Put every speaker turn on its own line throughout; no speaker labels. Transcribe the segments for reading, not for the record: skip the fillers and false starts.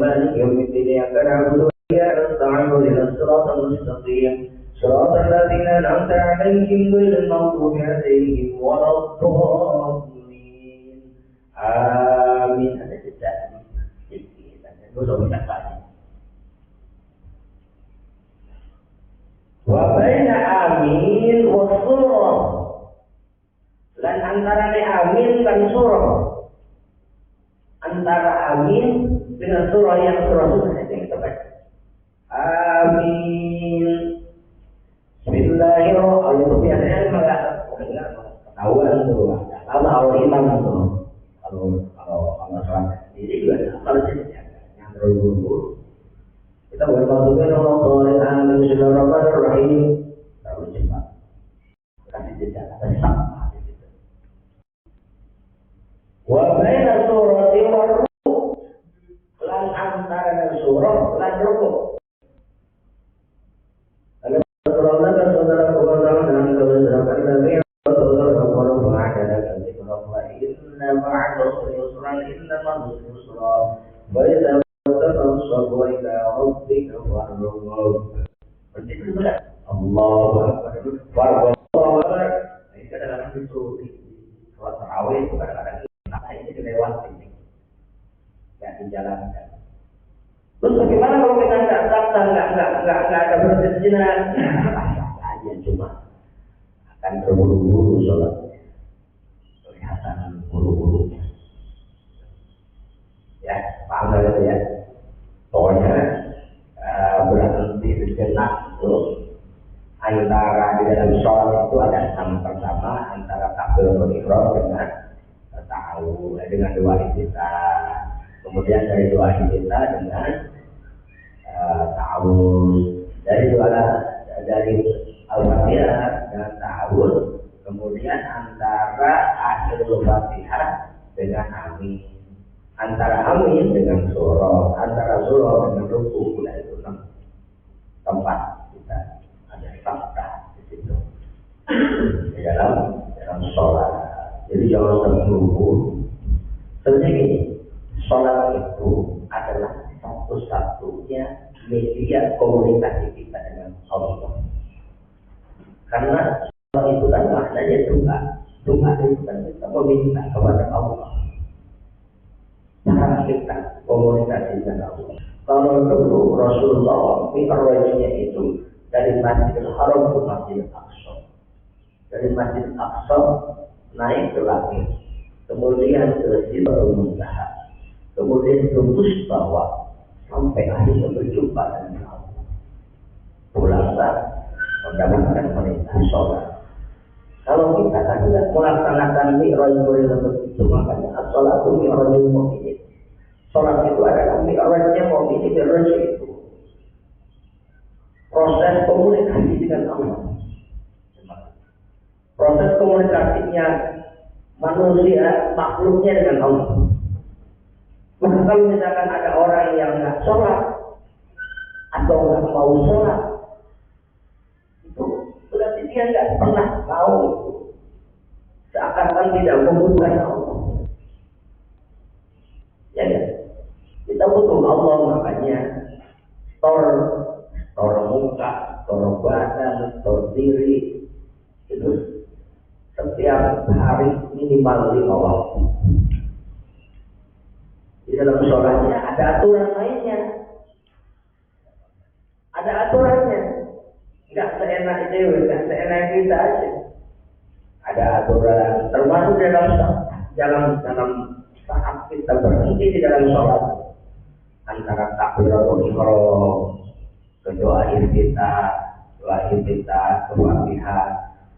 مالك يوم الدين إياك نعبد وإياك نستعين اهدنا الصراط المستقيم صراط الذين أنعمت عليهم غير المغضوب عليهم ولا الضالين آمين. Ada jejak itu sudah banyak. Wa baina amin wa surah. Dan antara amin dan surah. Antara amin dengan surah yang sudah kita baca. Amin. Bismillahirrahmanirrahim. Biasanya enggak ketahuan tuh. Lama awal imam tuh. Kalau sholat sendiri juga harus yang berburu. Kita bermaksudnya Ramadan amin bismillahirrahmanirrahim. Terlalu cepat. Kasih jeda ada sama di situ. Wa baina surati wa ruku. Lan antara surah lan ruku. Ada surah dan saudara keluarga dan kebesaran Nabi saudara keluarga mengajar dan dikatakan inna ma'al usri yusran inna ma'al usri yusra. Wa idza wa ila rabbika farghab. Begitu sudah. Allahu akbar. Allahu akbar. Ini kadang-kadang itu sholat tarawih itu kadang-kadang ini lewat ini. Enggak dijalankan. Terus bagaimana kalau kita enggak ada berzina? Aja cuma akan terburu-buru sholatnya. Kelihatan buru-burunya. Ya, paham itu ya. Pokoknya berhenti sejenak itu antara di dalam sholat itu ada enam pertama antara takbiratul ihram dengan ta'awud dengan dua istighfar, kemudian dari dua istighfar dengan ta'awud, dari al-fatihah dengan ta'awud, kemudian antara akhirul fatihah dengan amin, antara amin dengan surah, antara surah dengan ruku, itu 6 tempat kita ada fakta di situ di dalam sholat. Jadi jangan terburu-buru. Sebenarnya sholat itu adalah satu-satunya media komunikasi kita dengan Allah. Karena sholat itu kan maknanya doa. Doa itu kan kita meminta kepada Allah. Cara kita komunikasi dengan Allah. Kalau dulu Rasulullah mi'rajnya itu dari Masjidil Haram ke Masjidil Aqsa. Dari Masjidil Aqsa naik ke langit, kemudian ke Sidratul Muntaha, kemudian tembus bawah sampai akhirnya berjumpa dengan Allah. Pulanglah mendapatkan perintah sholat. Kalau kita tidak melaksanakan mi'raj itu, makanya as-sholatu mi'rajul mu'minin. Sholat itu adalah mi'rajnya mu'minin, mi'raj itu proses komunikasi dengan Allah. Proses komunikasinya manusia, makhluknya dengan Allah. Maka kalau misalkan ada orang yang nggak sholat atau nggak mau sholat, itu berarti dia nggak pernah tahu, seakan-akan tidak membutuhkan Allah. Ya kan? Kita butuh Allah, makanya tor muka, tor badan, tor diri itu setiap hari minimal 5 waktu. Di dalam sholatnya ada aturan mainnya, ada aturannya. Nggak seenak itu, nggak seenak kita aja. Ada aturan, termasuk dalam saat kita berhenti di dalam sholat, antara takbiratul ihram ke doa iftitah, ke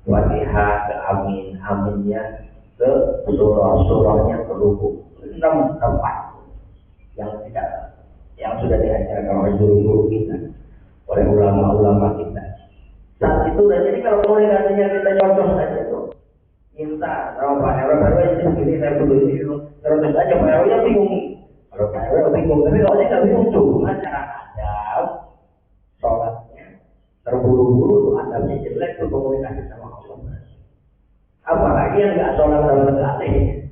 Fatihah, ke amin, aminnya ke surahnya ke ruku. 6 tempat yang sudah diajarkan oleh guru-guru kita, oleh ulama-ulama kita. Saat itu dan jadi kalau komunikasinya kita contoh saja tuh, minta sama Pak RW, ini begini, saya butuh ini, terus aja Pak RW nya bingung. Kalau Pak RW bingung, tapi kalau dia nggak bingung, cuma cara adab sholatnya terburu-buru, adabnya jelek, berkomunikasi sama Allah. Apalagi yang nggak sholat sama sekali.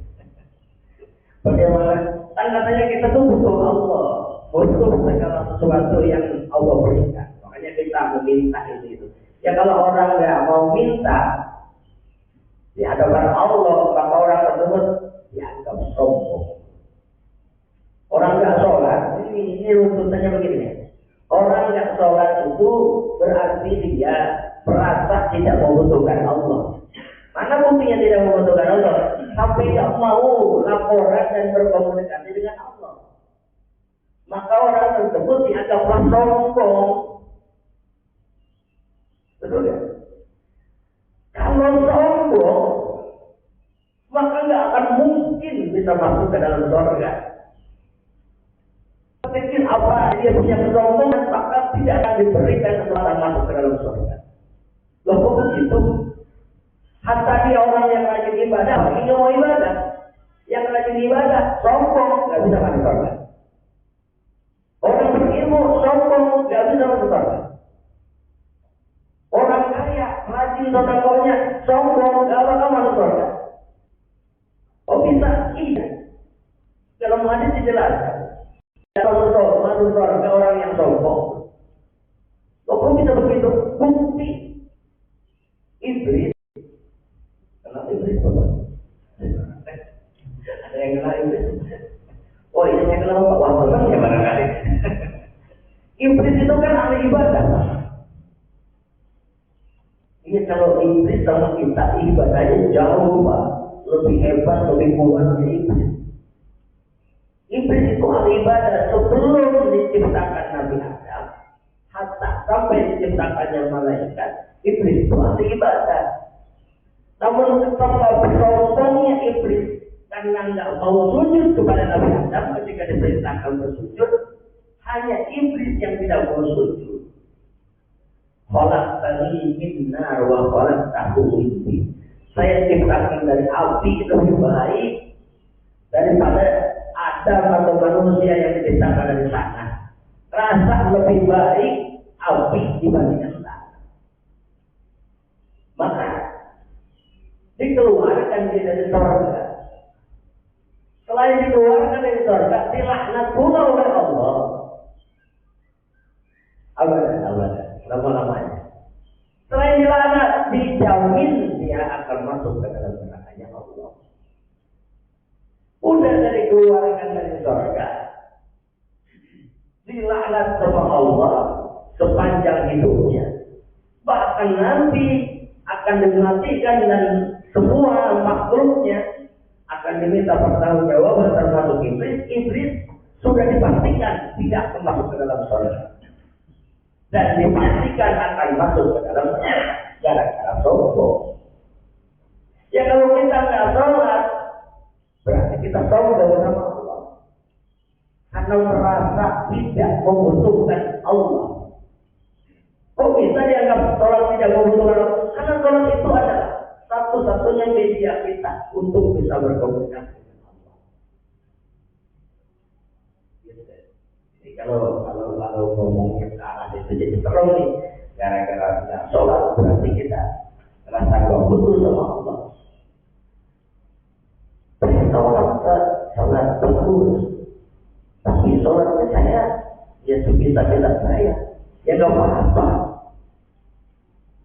Bagaimana? Kan katanya kita tuh butuh Allah. untuk segala sesuatu yang Allah berikan. Makanya kita meminta itu. Ya kalau orang nggak mau minta di hadapan Allah, maka orang tersebut dianggap sombong. Orang nggak sholat, ini runtutannya begini. Orang nggak sholat itu berarti dia merasa tidak membutuhkan Allah. Mana buktinya tidak membutuhkan Allah? Sampai tidak mau laporan dan berkomunikasi dengan Allah. Maka orang tersebut dianggap sombong. Betul ya? Kalau sombong, maka nggak akan mungkin bisa masuk ke dalam surga. Pikir apa dia punya kesombongan, maka tidak akan diberikan kesempatan masuk ke dalam surga. Loh kok begitu? Hatta dia orang yang rajin ibadah, ini mau ibadah, yang rajin ibadah, sombong, nggak bisa masuk surga. Orang berilmu, sombong, nggak bisa masuk surga. Orang kaya, rajin sedekahnya, sombong, nggak bakal masuk surga. Oh bisa? Iya. Dalam hadis dijelaskan. Masuk surga orang yang sombong. Kok bisa begitu? Bukti. Iblis. Kenapa iblis Bapak? Ada yang kenal iblis? Oh iya saya kenal Pak. Wah benar ya barangkali. Iblis itu kan ahli ibadah. Iya kalau iblis sama kita ibadahnya jauh Pak. Lebih hebat, lebih kuat dari iblis. Iblis itu ahli ibadah sebelum diciptakan Nabi Adam, hatta sampai diciptakannya malaikat. Iblis itu ahli ibadah. Namun ketika bersombongnya iblis karena nggak mau sujud kepada Nabi Adam ketika diperintahkan bersujud, hanya iblis yang tidak mau sujud. Khalaqtani min nar wa khalaqtahu min tin. Saya diciptakan dari api lebih baik daripada Adam atau manusia yang diciptakan dari tanah. Rasa lebih baik api dibandingkan tanah. Maka dikeluarkan dia dari surga. Selain dikeluarkan dari surga, dilaknat pula oleh Allah. Abadan, lama-lamanya. Selain dilaknat, dijamin dia akan masuk ke dalam nerakanya Allah. Udah dari keluarkan dari surga, dilaknat sama Allah sepanjang hidupnya. Bahkan nanti akan dimatikan dan semua makhluknya akan diminta pertanggungjawaban termasuk iblis. Iblis sudah dipastikan tidak akan masuk ke dalam surga dan dipastikan akan masuk ke dalam surga gara-gara sombong. Ya kalau kita nggak sholat, berarti kita sombong sama Allah karena merasa tidak membutuhkan Allah. Kok bisa dianggap sholat tidak membutuhkan Allah? Karena sholat itu adalah satu-satunya media kita untuk bisa berkomunikasi dengan Allah. Jadi kalau ngomongnya ke arah itu jadi seru nih. Gara-gara tidak sholat berarti kita merasa nggak butuh sama Allah. Sholat bagus, tapi sholatnya saya ya sebisa-bisa saya, ya nggak apa-apa.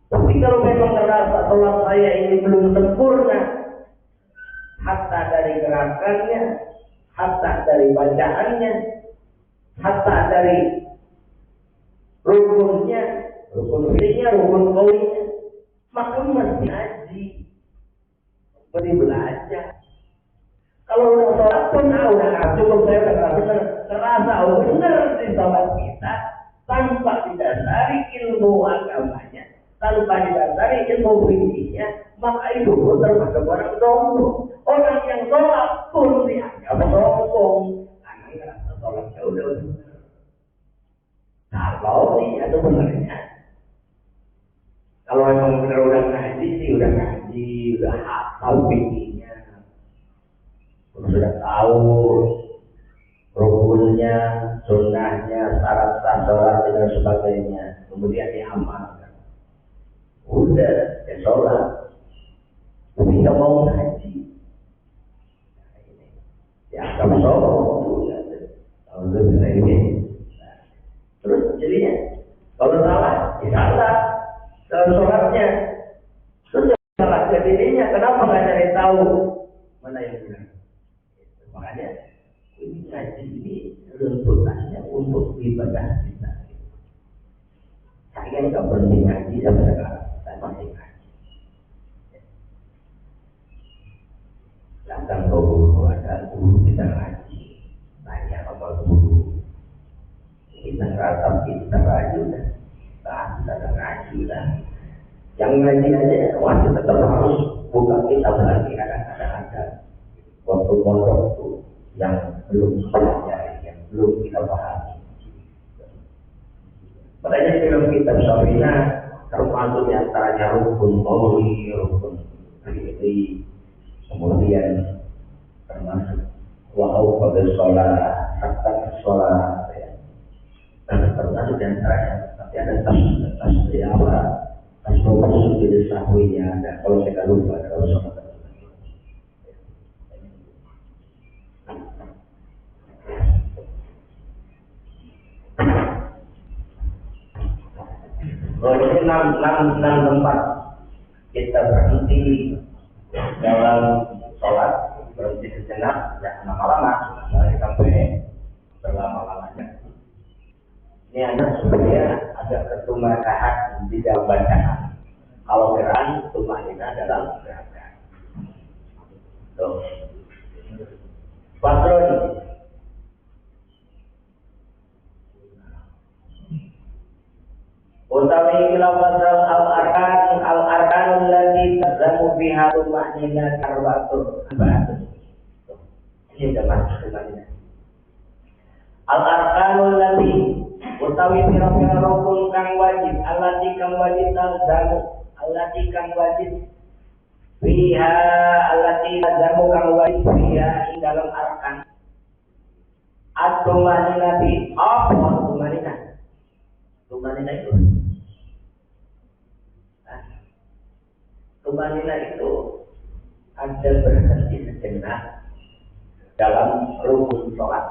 Tapi kalau memang merasa sholat saya ini belum sempurna, hatta dari gerakannya, hatta dari bacaannya, hatta dari rukunnya, rukun fi'ilnya, rukun qaulinya, maka mesti ngaji, mesti belajar. Kalau udah sholat pun, udah nggak cukup, saya udah nggak benar, terasa benar di sholat kita tanpa didasari ilmu agamanya, tanpa didasari ilmu fikihnya, maka itu pun termasuk orang sombong. Orang yang sholat pun dianggap sombong karena ngerasa sholatnya udah benar. Kalau dia sebenarnya, kalau memang benar udah ngaji sih, udah hafal fikihnya, sudah tahu rukunnya, sunnahnya, syarat sholat dan sebagainya, kemudian diamalkan. Udah, ya sholat, tapi nggak mau ngaji. Ya, kalau sholat, udah, kalau ini ngaji ini runtutannya untuk ibadah kita. Saya nggak berhenti ngaji sampai sekarang, saya masih ngaji. Datang ke guru, ada guru kita ngaji, tanya sama guru, kita ngerasa kita ngaji dah, kita ngaji dah. Yang ngaji aja masih tetap harus buka kitab lagi, kadang-kadang ada waktu pondok tuh yang belum pelajari, yang belum kita pahami. Makanya film kitab Syafi'iyah termasuk di antaranya rukun qauli, rukun fi'li, kemudian termasuk wahau pada sholat, serta sholat, ya. Dan termasuk di antaranya tapi ada tas apa, tas rukun di sahwinya, dan kalau saya lupa kalau sholat. Ini enam tempat kita berhenti dalam sholat, berhenti sejenak, ya lama-lama, sampai berlama-lamanya. Ini anak supaya ada ketumarahan di dalam bacaan. Kalau gerakan, tumanina dalam gerakan. Tuh. Patroli. Utawi kilafazal al-arkan allati tazamu biha tumanina karbatul ba'd. Ini sudah masuk tumanina. Al-arkanul allati utawi pira-pira rukun kang wajib, allati kang wajib tazamu, allati kang wajib biha, allati tazamu kang wajib biha ing dalam arkan. At-tumanina bi apa tumanina? Tumanina itu ada berhenti sejenak dalam rukun sholat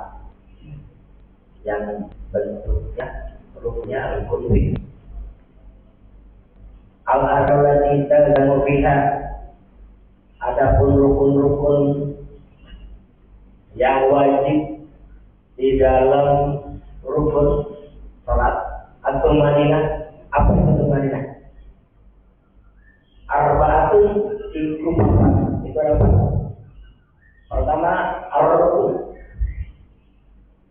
yang bentuknya rukunnya rukun fi'il. Al-arwati tazamu fiha, adapun rukun-rukun yang wajib di dalam rukun sholat atau manina, apa itu manina? Arba'atun iku empat. Itu apa? Pertama ar-ruku.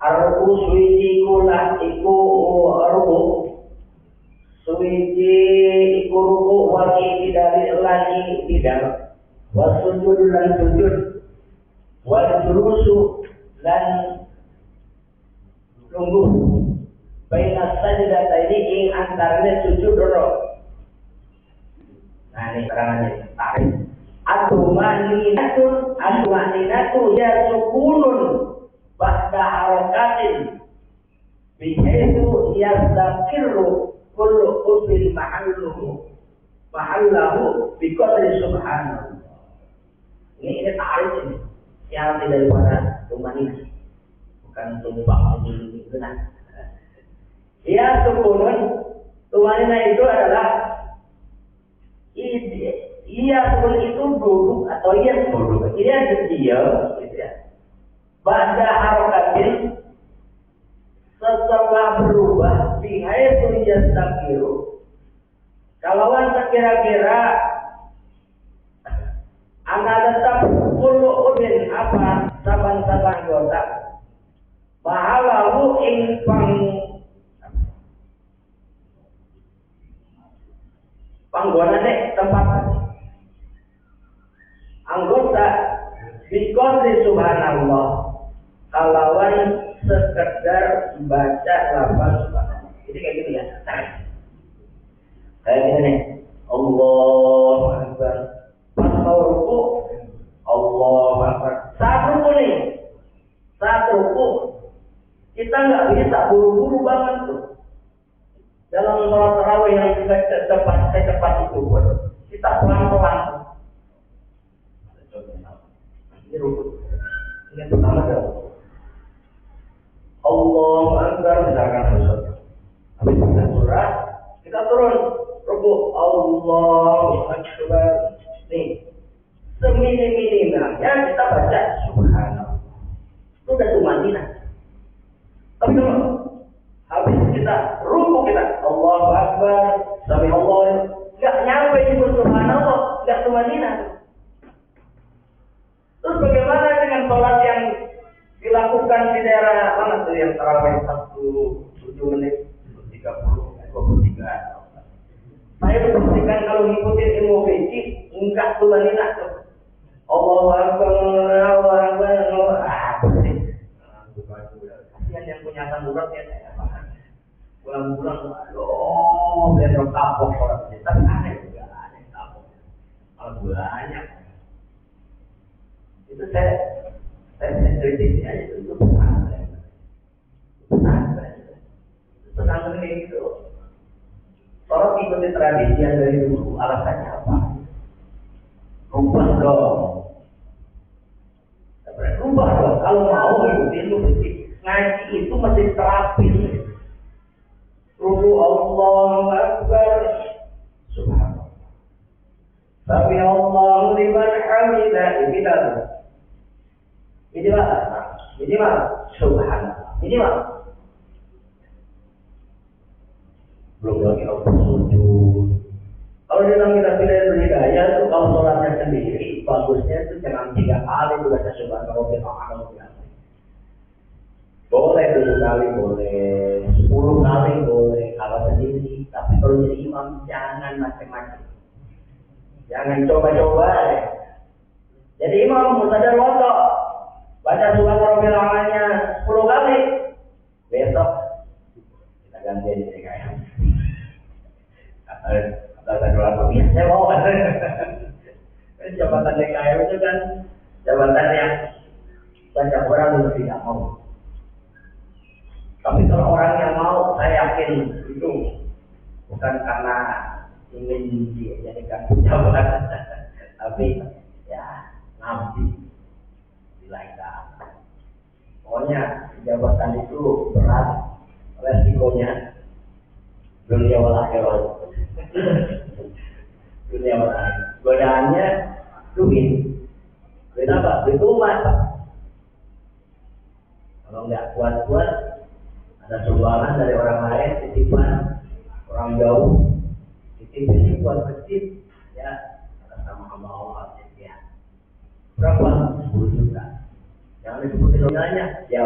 Ar-ruku suwiji kula iku ruku. Suwiji iku ruku waki dari lagi tidak. Wasujud dan sujud. Wal jurusu dan lungguh. Baina sajdataini ing antaranya sujud doro. Nah ini keterangannya tarik. Atumaninatun ya sukunun ba'da harokatin bihaitu yazdakirru kullu udin mahallahu biqadri subhanallah. Ini tarik ini yang arti daripada tumanina, bukan tumpang ini benar. Ya sukunun, tumanina itu adalah iya sebelum itu duduk atau iya duduk, iya diam, gitu ya. Pada harokatin setelah berubah, bihaitu yastakiru. Kalau sekira-kira anak tetap kulu udin apa saban-saban anggota, mahalahu ing panggonane tempat anggota biqadri subhanallah, kalawan sekedar baca lafaz subhanallah. Jadi kayak gitu ya. Kayak gini nih. Allahu Akbar. Pas mau ruku, Allahu Akbar. Saat ruku nih. Saat ruku kita nggak bisa buru-buru banget tuh. Dalam sholat tarawih yang secepat itu pun kita pelan-pelan. Ini rukun. Ini pertama adalah Allahu Akbar, misalkan sesuatu. Habis baca surah, kita turun ruku Allahu Akbar. Nih, semini-minimalnya kita baca subhanallah. Itu udah tumanina. gitu loh. Habis kita ruku kita Allahu Akbar, sami Allah, nggak nyampe juga subhanallah, nggak tumanina. Terus bagaimana dengan sholat yang dilakukan di daerah mana tuh yang tarawih 7 menit 30 23. Saya berpastikan kalau ngikutin ilmu fikih enggak tumanina tuh. Allahu Akbar, Allahu Akbar, kasihan yang punya asam urat ya saya paham. Pulang-pulang, aduh, biar kapok orang ini. Tapi aneh juga, aneh kapok. Kalau banyak, itu saya kritik aja itu pesantren. Pesantren kayak gitu. Kalau ikuti tradisi yang dari dulu, alasannya apa? Rubah dong. Rubah dong. Kalau mau ikuti itu mesti ngaji itu mesti terapin. Ruku Allahu Akbar, subhanallah. Sami Allahu liman hamidah. Ini mah subhanallah. Ini mah belum lagi Allah sujud. Kalau dalam kita pilih berhidayah itu kalau sholatnya sendiri bagusnya itu jangan 3 kali baca subhanallah. Boleh 7 kali boleh, 10 kali boleh kalau sendiri. Tapi kalau jadi imam jangan macam-macam. Jangan coba-coba. Jadi imam mustadar woto baca subhanallah 10 kali. Besok kita ganti jadi kayak kata dua ya saya mau. Jabatan DKM itu kan jabatan yang banyak orang yang tidak mau. Tapi kalau orang yang mau, saya yakin itu bukan karena ingin dijadikan pejabat, tapi ya ngabdi dilaikan. Pokoknya jabatan itu berat, resikonya dunia wal akhirat. Dunia wal akhirat. Godaannya duit. Duit apa? Duit umat. Kalau nggak kuat-kuat, ada sumbangan dari orang lain, titipan orang jauh, titipin buat masjid, ya, atas nama Allah ya. Berapa? 10 juta. Jangan disebutin nominalnya. Ya,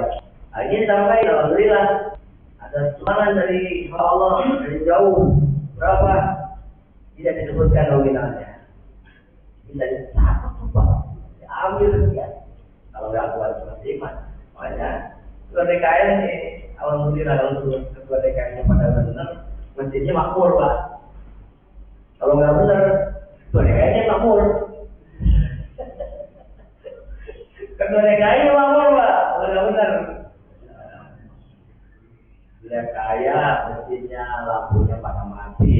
ini sampai alhamdulillah ada sumbangan dari Allah dari jauh. Berapa? Tidak disebutkan nominalnya. Bisa disatu coba, ambil sekian. Kalau nggak kuat iman, makanya ketua DKM nih, alhamdulillah kalau ketua DKM-nya pada benar, masjidnya makmur pak. Kalau nggak benar, ketua DKM-nya makmur. Ketua DKM-nya makmur pak, kalau nggak benar. Dia kaya, masjidnya lampunya pada mati,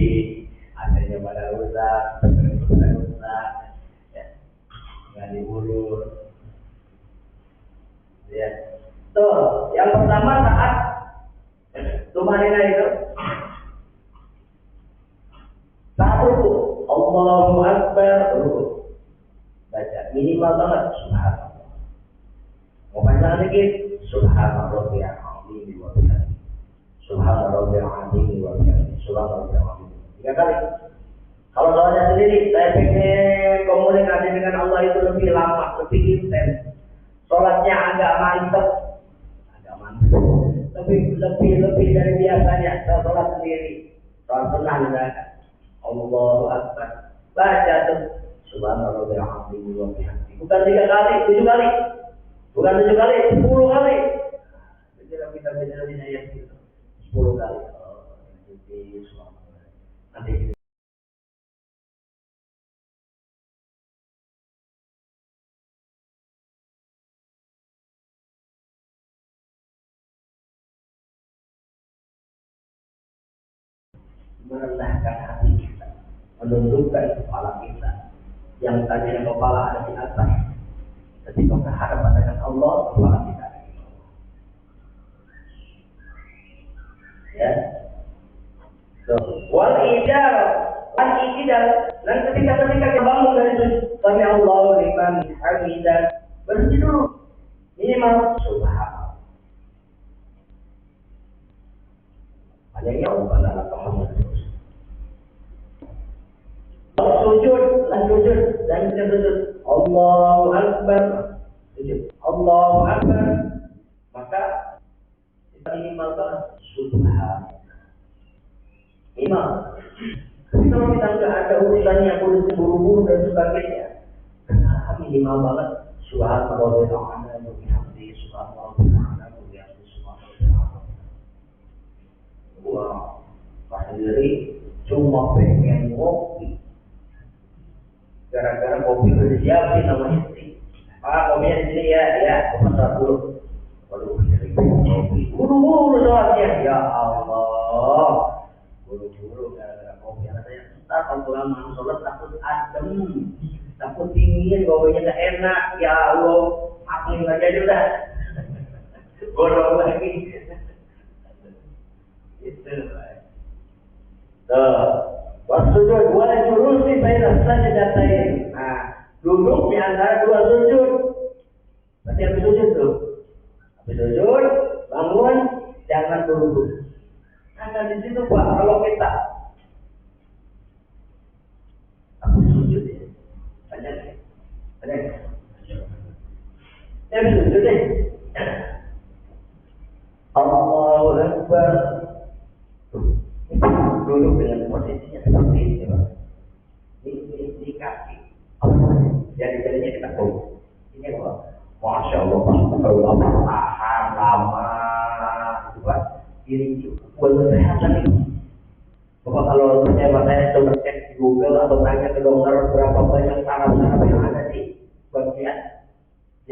AC-nya pada rusak, pada rusak, ya, nggak diurus. Ya. Tuh, yang pertama saat tumanina itu saat ruku, Allahu Akbar ruku. Baca minimal banget subhanallah. Mau baca sedikit subhanallah rabbiyal azim wa bihamdihi. Subhanallah rabbiyal azim wa bihamdihi. Subhanallah rabbiyal azim. 3 kali. Kalau soalnya sendiri, saya pengen komunikasi dengan Allah itu lebih lama, lebih intens. Sholatnya agak mantap, lebih dari biasanya. Saya sholat sendiri, sholat tenang kan. Allahu Akbar. Baca tuh subhanallah bihamdihi wa bihamdihi. Bukan 3 kali, 7 kali. Bukan 7 kali, 10 kali. Kita beda ayat itu. 10 kali. Nanti merendahkan hati kita, menundukkan kepala kita. Yang tadinya kepala ada di atas, ketika berhadapan dengan Allah, kepala kita ada di bawah. Ya. So, wal idar, dan ketika kita bangun dari sujud, sami Allahu liman hamidah, berhenti dulu, minimal subhanallah. Hanya yang pada paham terus. Sujud dan sujud. Allahu Akbar. Sujud. Allahu Akbar. Maka kita minimalkan subhan. Minimal. Kalau kita nggak ada urusan yang urus buru-buru dan sebagainya, minimal banget subhanallah wa bihamdihi subhanallah wa bihamdihi subhanallah. Wah, pas sendiri cuma pengen ngopi. Gara-gara kopi udah disiapin sama istri. Pak, kopinya di sini ya, pasar dulu. Waduh, kopi. Buru-buru soalnya, ya Allah. Buru-buru gara-gara kopi. Katanya, ntar kalau lama sholat takut adem, takut dingin, kopinya gak enak. Ya Allah, makin aja udah. Bodoh lagi. Itu. Wasujud wala jurusi baina sajdatain. Nah, duduk di antara dua sujud. Berarti habis sujud tuh. Habis sujud, bangun, jangan buru-buru. Karena di situ Pak, kalau kita habis sujud ya. Tanya. Habis sujud deh. Allahu Akbar. Duduk dengan posisinya seperti ini, Pak. Di kaki. Jadi-jadinya kita tahu. Ini Pak. Masya Allah, Allah tahan lama. Pak. Ini buat kesehatan ini. Bapak kalau saya coba cek di Google atau tanya ke dokter berapa banyak saraf-saraf yang ada di bagian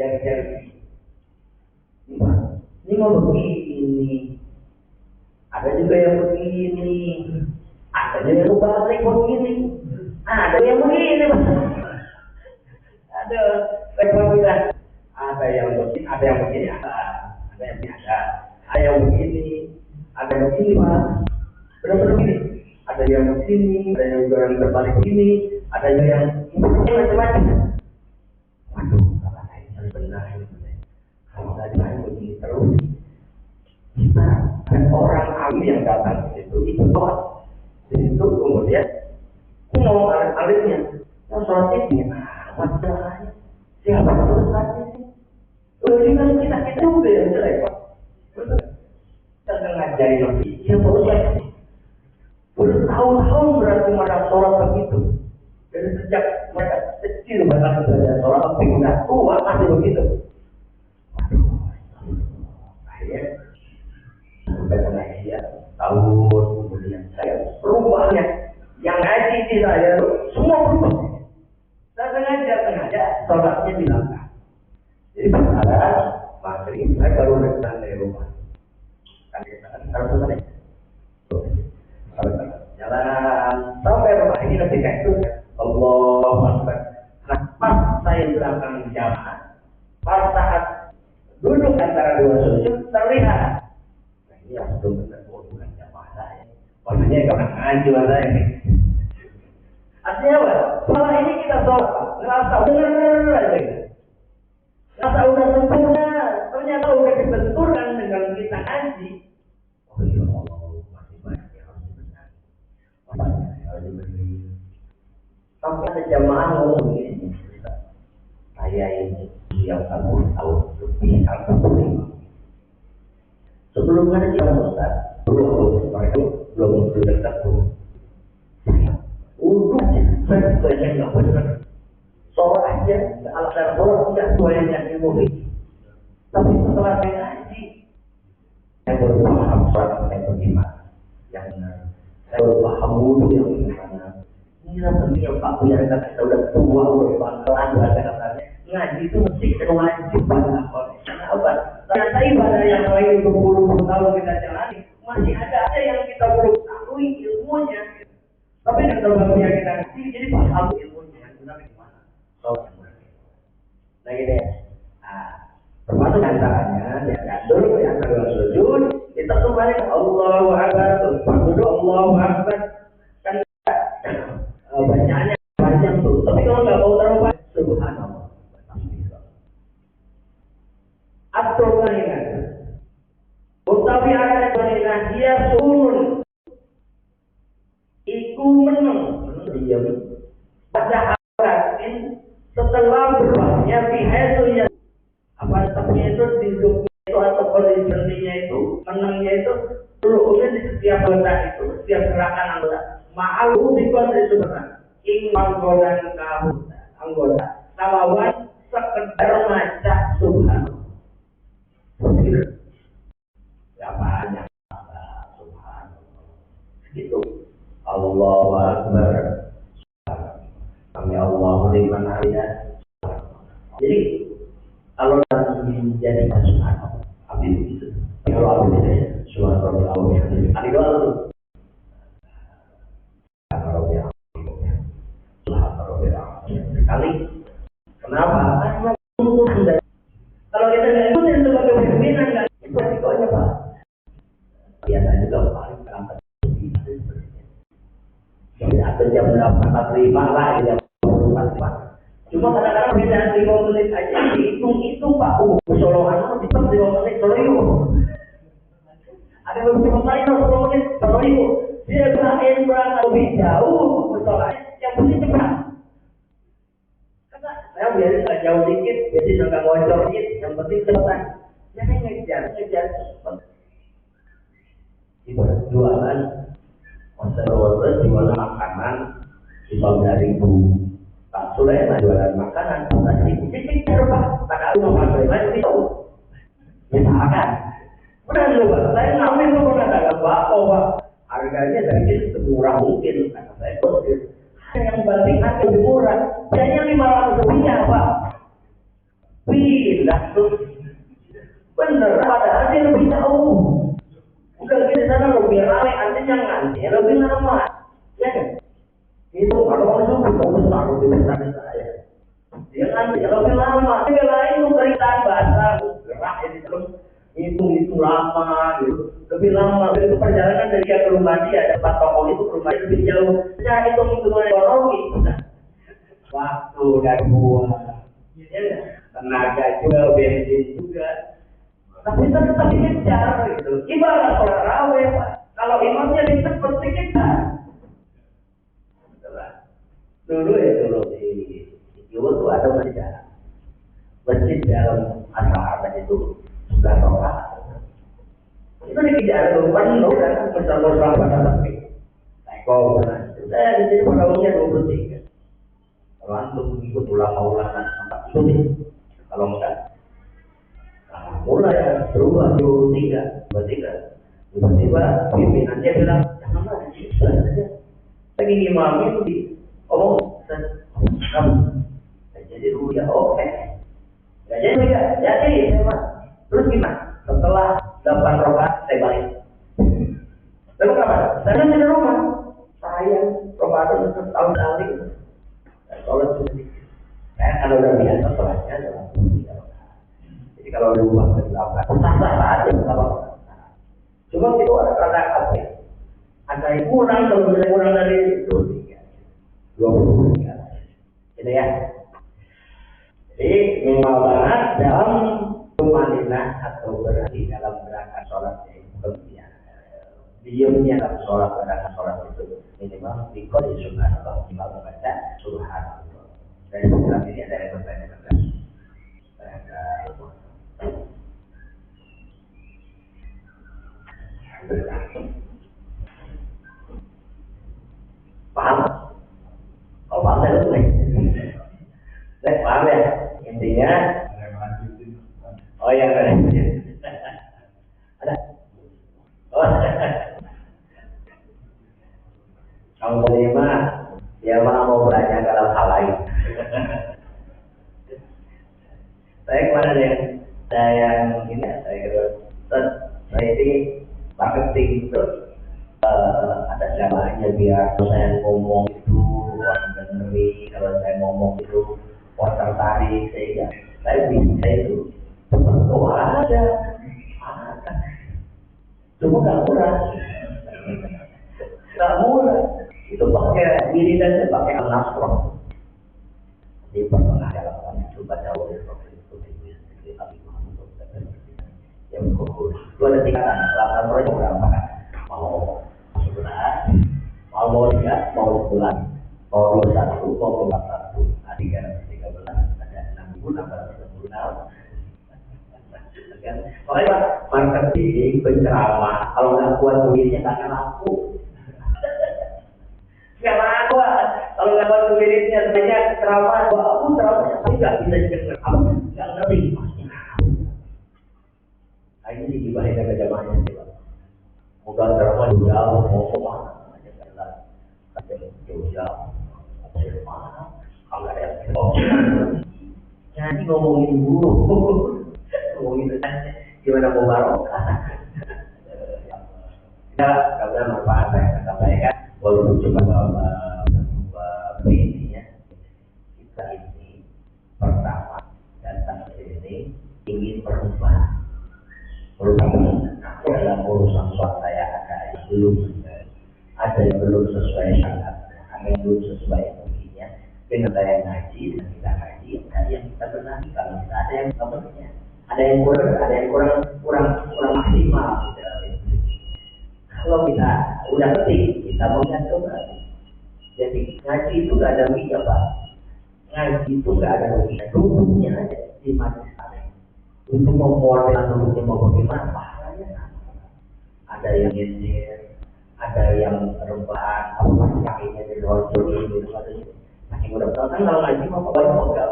jari-jari. Ini Pak. Ini mau begini. Ada juga yang begini, ada juga yang balik begini, ada yang begini, ada bilang, ada yang begini, ada yang begini, ada yang begini, ada yang begini, Mas, benar-benar begini, ada yang begini, ada yang juga yang terbalik begini, ada yang macam-macam. Waduh, kalau saya benar ini, kalau saya begini terus. Kita dan orang alim yang datang ke situ ikut sholat. Di situ kemudian ngomong alimnya, yang sholat ini masalahnya siapa sholatnya sih? Udah kita juga yang jelek Pak. Betul. Kita ngajarin lagi siapa sholatnya? Udah tahun-tahun berarti mereka sholat begitu. Dari sejak mereka kecil mereka belajar sholat, tapi udah tua masih begitu. Akhirnya pengajian tahun kemudian saya perubahannya yang ngaji di saya semua berubah. Saya sengaja sholatnya di belakang. Jadi pada maghrib saya baru datang dari rumah. Kan harus jalan sampai rumah ini ketika itu Allahu Akbar. Nah, pas saya belakang jamaah, pas saat duduk antara dua sujud terlihat. Ya belum benar bukan jamaah saya. Maksudnya kalau ngaji saya ini. Artinya apa? Setelah ini kita sholat, ngerasa benar aja. Ngerasa udah sempurna, ternyata udah dibenturkan dengan kita ngaji. Oh ya Allah, masih banyak yang harus dibenahi. Banyak yang harus dibenahi. Sampai ada jamaah ngomong begini, saya ini yang 40 tahun lebih alhamdulillah. Sebelum ngaji sama Ustaz, belum dekat tuh. Saya nggak benar. Sholat aja, alasan sholat tidak sesuai yang ilmu. Tapi setelah saya ngaji, saya baru paham sholat saya bagaimana. Yang benar. Saya baru paham wudhu yang bagaimana. Inilah pentingnya Pak biar kita udah tua, udah bakalan ada katanya. Ngaji itu mesti kewajiban apa? Kenapa? Ternyata ibadah yang lain berpuluh-puluh tahun kita jalani masih ada yang kita belum tahu ilmunya. Tapi kalau yang kita ngerti jadi paham ilmunya benar gimana? Nah gitu ya. Termasuk antaranya ya dulu yang kedua sujud kita kembali Allahu Akbar, dulu Allahu Akbar kan bacaannya panjang tuh. Tapi kalau nggak mau terlalu panjang, subhanallah. Atau lainnya. Utawi ayat ini dia surun senangnya itu seluruhnya di setiap anggota itu, setiap gerakan anggota. Ma'alu bikon itu benar. Ingkang golan kamu anggota. Kawawan sekedar maca subhanallah. Ya banyak subhanallah. Itu Allahu Akbar. Kami Allah liman hamidah. Jadi kalau menjadi subhanallah, abdi itu. Kalau abdi itu subhanallah. Ada doa kali. Kenapa? Karena kalau kita nggak ikutin sebagai pimpinan nggak itu resikonya Pak. Biasanya juga paling terangkat seperti itu. Jadi atau jam 8.45 lah, jam 4.45. Cuma kadang-kadang beda 5 menit aja dihitung itu Pak. Soloan itu dihitung 5 menit solo itu. Ada beberapa kali 10 menit solo itu. Dia berangkat lebih jauh persoalannya yang penting cepat. Saya biarin nggak jauh dikit, jadi nggak ngocor dikit, yang penting cepat. Jangan ngejar cepat. Ibarat jualan, konservator jualan makanan, 15.000. Pak Sulaiman jualan makanan, 15.000. Dikejar Pak, tak ada Pak Sulaiman itu. Misalkan, udah lupa, saya ngamen tuh pernah dagang bakso Pak. Harganya dari situ semurah mungkin, kata saya positif. Yang bandingkan lebih murah, hanya 500 rupiah Pak. Pindah tuh, bener. Padahal dia lebih jauh. Udah di sana lebih ramai, artinya ngantri lebih lama, ya kan? Itu kalau orang itu besar lebih besar dari saya. Dia ngantri lebih lama. Dia lain tuh keritaan bahasa, gerak ya di dalam. Itu lama gitu, lebih lama. Itu perjalanan dari dia ke rumah dia, ada 4 toko itu ke rumah dia lebih jauh. Nah itu hitungan ekonomi, waktu dan uang, ya, tenaga juga, bensin juga. Tapi kita tetap dikejar gitu. Ibarat sholat raweh Pak, kalau imamnya cepat dikejar. Dulu di Jawa tuh ada masjid dalam asal itu. Sudah sholat itu dikejar tuh penuh kan bersama pada tapi kau saya di sini tahunnya 23 kalau antum ikut ulama-ulama sampai itu kalau enggak mulai berubah 23 tiba-tiba pimpinannya bilang jangan lagi saja lagi imamnya itu di kamu jadi dulu ya oke jadi memang. Terus gimana? Setelah 8 rakaat saya balik. Lalu kapan? Saya di rumah. Saya Ramadan setahun kali. Saya sholat sedikit. Saya kalau udah biasa sholatnya adalah 3 rakaat. Jadi kalau diubah ke 8, sah-sah saja apa? Cuma itu ada kata apa ya? Ada yang kurang, kalau misalnya kurang dari 23. Gitu ya. Jadi minimal banget dalam tumanina atau berarti dalam gerakan sholat ya, diamnya dalam sholat gerakan sholat itu minimal dikot di subhanallah minimal membaca subhanallah. Dari program ini ada yang bertanya paham? Kalau paham saya tulis. Saya paham ya intinya. Oh ya ada. Ada. Oh. Yang kelima, dia mau belajar dalam hal lain. Saya kemarin ya, saya ini marketing terus ada caranya biar saya ngomong itu orang dengerin, kalau saya ngomong itu orang tertarik sehingga saya bisa itu. Oh ada, cuma nggak murah, itu pakai diri dan pakai al-nasrah di pertengah dalam itu baca wajah itu yang berkumpul itu ada tingkatan al-nasrah itu berapa kan mau 11 mau 3 mau 11 mau 21 mau 21 ada 13 ada 6.696 kan? Makanya marketing penceramah. Kalau nggak kuat muridnya nggak akan laku. Nggak laku. Kalau nggak kuat muridnya banyak ceramah. Aku ceramahnya tapi nggak bisa didengar. Apa? Nggak ngerti maksudnya. Ini digibahin ke jamaahnya sih, Pak. Moga ceramah jauh mau kemana? Jauh-jauh. Mana? Kalau ada yang jadi ngomongin dulu, ngomongin gimana mau barokah. Ya, kalau manfaat saya sampaikan, walaupun cuma intinya kita ini pertama datang ke sini ingin berubah dalam urusan suatu saya ada yang belum sesuai syarat, ada yang belum sesuai mungkinnya. Dengan saya ngaji, dengan kita ngaji, ada yang kita benahi. Kalau kita ada yang sebenarnya, ada yang kurang maksimal. Kalau kita udah ketik, kita mau coba. Jadi ngaji itu nggak ada ruginya, Pak. Ngaji itu nggak ada ruginya. Duduknya aja di majelis taklim. Untuk membuat duduknya mau bagaimana, pahalanya. Ada yang nyindir, ada yang rebahan, apa masih kakinya di rojol gitu, masih mudah-mudahan kan kalau ngaji mau banyak modal.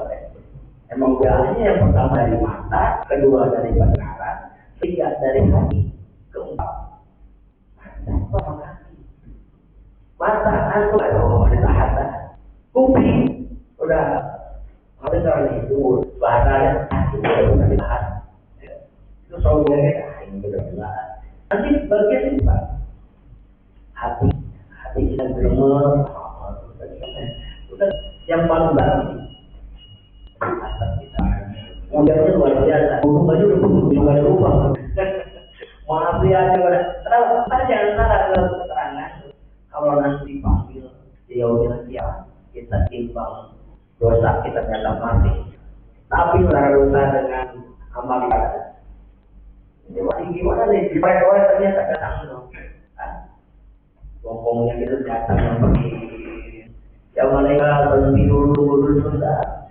Emang modalnya yang pertama dari mata, kedua dari pendengaran, ketiga dari hati, keempat mata aku ada tahan, kuping udah habis kali itu bahasanya udah ditahan, itu soalnya ini udah ditahan. Nanti bagian ini Pak, hati kita gemer, udah yang paling bagus atas kita. Modalnya luar biasa, burung aja udah burung juga ada rumah. Maaf ya, kenapa? Jangan salah dalam keterangan. Kalau nanti panggil yaumil qiyamah, kita timbang dosa kita ternyata mati. Tapi saudara dosa dengan amal ibadah. Ini masih gimana nih? Diperoleh ternyata datang dong. Bokongnya kita datang yang pergi. Yang mereka berhenti dulu sudah.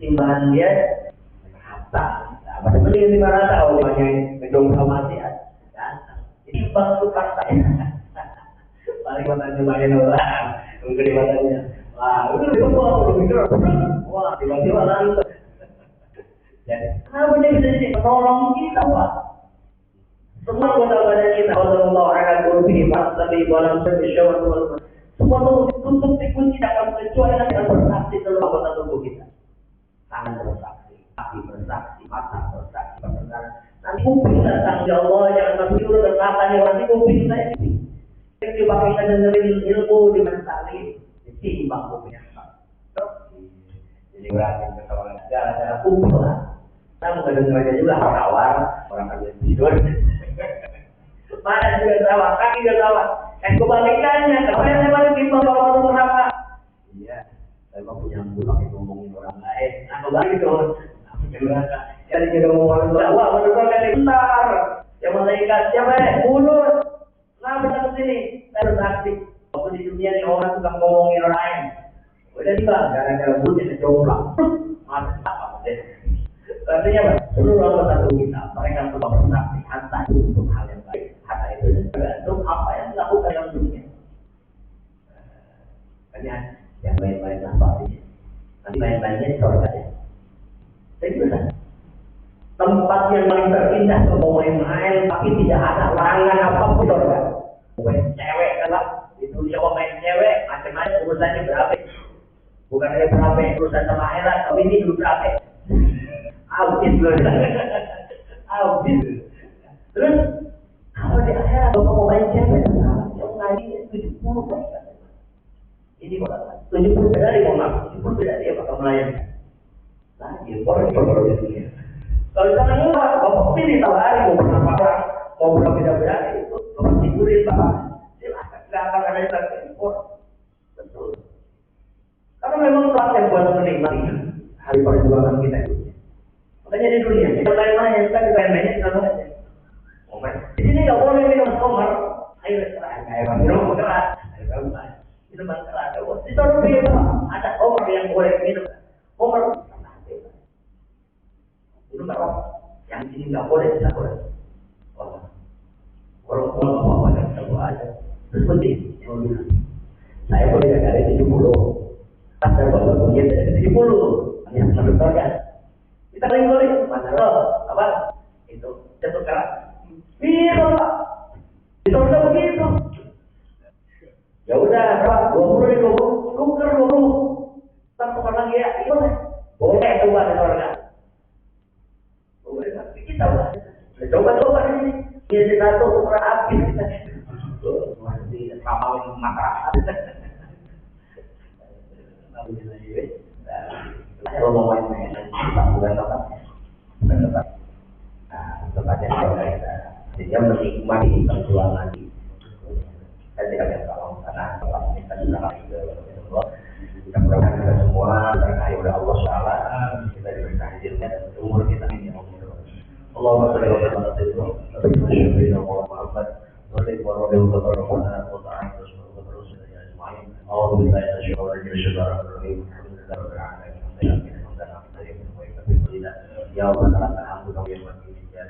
Timbangan dia harta. Pada mending 500 tahun banyak gedung mati ya. Timbang itu partanya. Paling matanya main orang, mungkin matanya. Wah, itu udah mikir. Wah, tiba-tiba langsung. Jadi, kenapa dia bisa jadi penolong kita, Pak? Semua anggota badan kita, Allah akan berubi, tapi dalam sesuatu semua tutup dikunci dalam kecuali nanti akan bersaksi seluruh anggota tubuh kita. Tangan bersaksi, kaki bersaksi, mata bersaksi, pendengaran. Nanti kuping datang ya Allah, jangan masuk dulu dan katanya nanti kuping saya ini. Kita pakai dengerin ilmu di majelis ditimbang kupingnya. Jadi berarti kalau ada kuping lah. Kita bukan dengernya juga awal orang kerja tidur. Mana juga tawa, kaki juga tawa. Kebalikannya, kalau yang saya balik timbang kalau neraka. Iya, saya mau punya budak yang ngomongin orang lain. Aku balik dong. Jadi kita ngomongin wah betul kan bentar. Yang malaikat siapa mundur. Nah benar sini. Saya bersaksi. Waktu di dunia ini orang suka ngomongin orang lain. Udah tiba gara-gara mulutnya jomplang. Mantap deh. Artinya apa? Seluruh anggota tubuh kita mereka suka bersaksi harta itu untuk hal yang baik. Harta itu tergantung apa yang dilakukan dalam dunia. Hanya yang lain-lain apa sih? Nanti lain-lainnya surga ya. Jadi benar. Tempat yang paling terindah untuk main-main, tapi tidak ada larangan apapun, surga. Bukan cewek kan? Di dunia main cewek, macam-macam urusannya berapa? Bukan hanya berapa urusan sama akhirat, tapi ini dulu berapa? Habis loh. Habis. Terus kalau di akhirat kalau mau main cewek, yang ngaji 70 baik. Ini berapa? 70 beda dari mohon 70 beda dia bakal melayani. Nah, itu baru di dunia. Kalau jangan lupa, bapak pilih tahu hari mau berapa orang, mau berbeda-beda itu bapak tidurin bapak. Silahkan, nggak akan ada yang terkempur. Betul. Karena memang saat yang buat menikmati hari perjuangan kita itu. Makanya di dunia kita main-main, kita main-mainnya selalu aja. Momen. Di sini nggak boleh minum khamar, air keras, kayak minum keras, air keras, minuman keras. Di sana ada khamar yang boleh minum, khamar. Itu kalau yang sini nggak boleh, kita boleh. Oh, Terus putih. Saya boleh dari 70. Pasar bapak punya dari 70. Hanya menurut kan. Kita boleh. Pasar apa? Itu jatuh keras. Iya pak. Itu udah begitu. Ya udah, pak. 20 nih 20. Tuker 20. Tak tukar lagi ya. Itu boleh coba di keluarga. Boleh tapi kita udah. Coba di sini. Ini satu ukuran api. Masih kapal masyarakat. Kalau mau main bukan tempat. Tempatnya kita. Sehingga menikmati perjuangan di. Saya tidak bisa tolong karena kalau kita sudah lagi ke Allah. Mudah-mudahan kita semua terkait oleh Allah Taala kita diberikan hidayah dan umur kita ini Allahumma shalli ala sayyidina Muhammad wa ala alihi wa sahbihi wa sallam. A'udzu billahi minasy syaithanir rajim. Ya Allah, alhamdulillah ya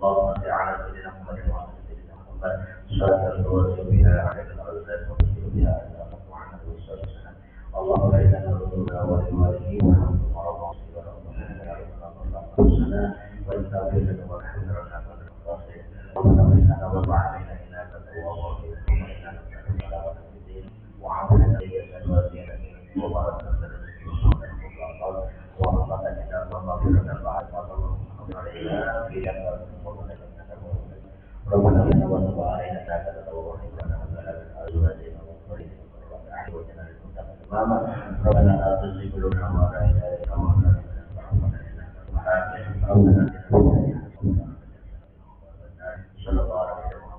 Allahumma salli ala sayyidina Muhammad wa ala sayyidina Muhammad sallallahu alaihi wa sallam. اللهم انا نسالك ولوالديه ونحن مرضى ونستغفر لك ونحمد لك ربنا اغفر وارض علينا انك تواب رحيم انك تغفر الدين وعافنا سيئات وزيادة وبارك اللهم اجعلنا مغفرة بعد ما صبرنا علينا في جنة ربنا تقبل علينا انك تواب رحيم ازواجنا وذريتنا ربنا لا تزغ قلوبنا بعد إذ هديتنا وهب لنا من لدنك رحمة ربنا صلى الله عليه وسلم.